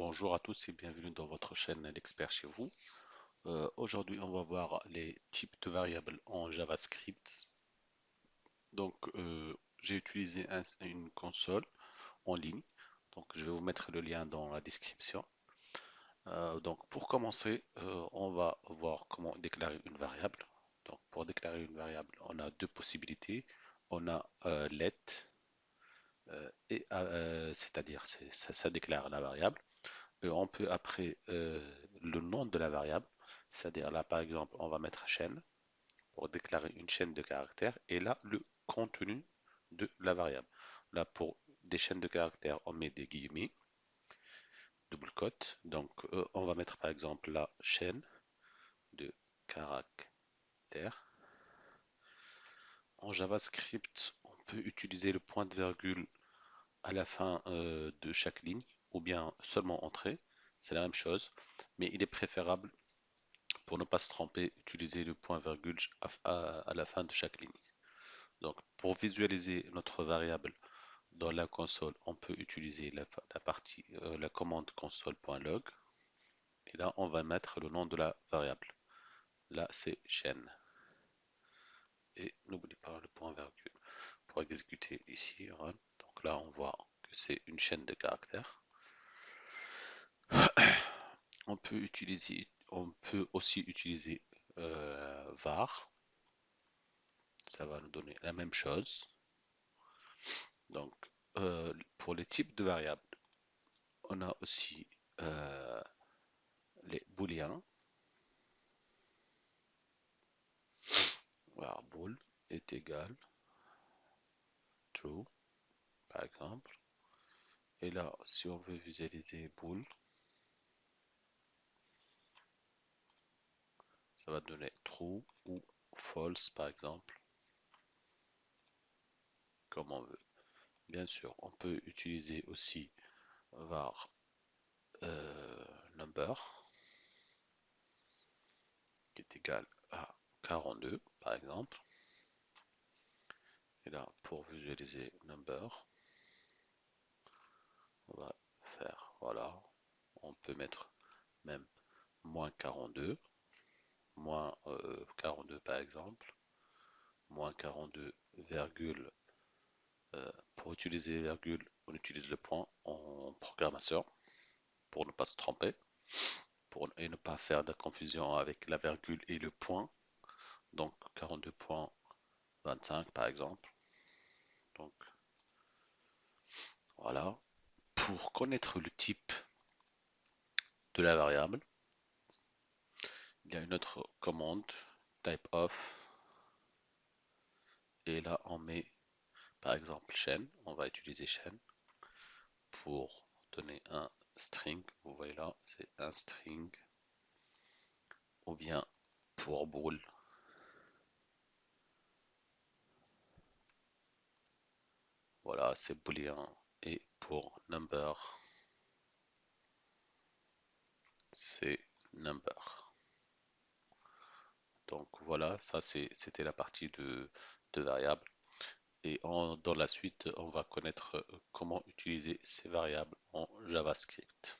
Bonjour à tous et bienvenue dans votre chaîne L'expert chez vous. Aujourd'hui, on va voir les types de variables en JavaScript. Donc, j'ai utilisé une console en ligne. Donc, je vais vous mettre le lien dans la description. Donc, pour commencer, on va voir comment déclarer une variable. Donc, pour déclarer une variable, on a deux possibilités. On a let, c'est-à-dire ça déclare la variable. On peut après le nom de la variable, c'est-à-dire là par exemple on va mettre chaîne pour déclarer une chaîne de caractères et là le contenu de la variable. Là pour des chaînes de caractères on met des guillemets, double quote, donc on va mettre par exemple la chaîne de caractères. En JavaScript on peut utiliser le point de virgule à la fin de chaque ligne ou bien seulement entrée, c'est la même chose, mais il est préférable pour ne pas se tromper, utiliser le point-virgule à la fin de chaque ligne. Donc, pour visualiser notre variable dans la console, on peut utiliser la partie, la commande console.log. Et là, on va mettre le nom de la variable. Là, c'est chaîne. Et n'oublie pas le point-virgule. Pour exécuter ici, run. Donc là, on voit que c'est une chaîne de caractères. On peut aussi utiliser var. Ça va nous donner la même chose. Donc, pour les types de variables, on a aussi euh, les booléens. Var bool est égal true, par exemple. Et là, si on veut visualiser bool, ça va donner true ou false, par exemple, comme on veut. Bien sûr, on peut utiliser aussi var number, qui est égal à 42, par exemple. Et là, pour visualiser number, on va faire, voilà, on peut mettre même moins 42, moins 42 par exemple, moins 42, virgule, pour utiliser les virgules, on utilise le point en programmation pour ne pas se tromper et ne pas faire de confusion avec la virgule et le point. Donc 42.25 par exemple. Donc voilà. Pour connaître le type de la variable, il y a une autre commande, type of, et là on met par exemple chaîne, on va utiliser chaîne pour donner un string. Vous voyez là, c'est un string. Ou bien pour bool, voilà, c'est boolean. Et pour number, c'est number. Donc voilà, ça c'était la partie de variables. Et dans la suite, on va connaître comment utiliser ces variables en JavaScript.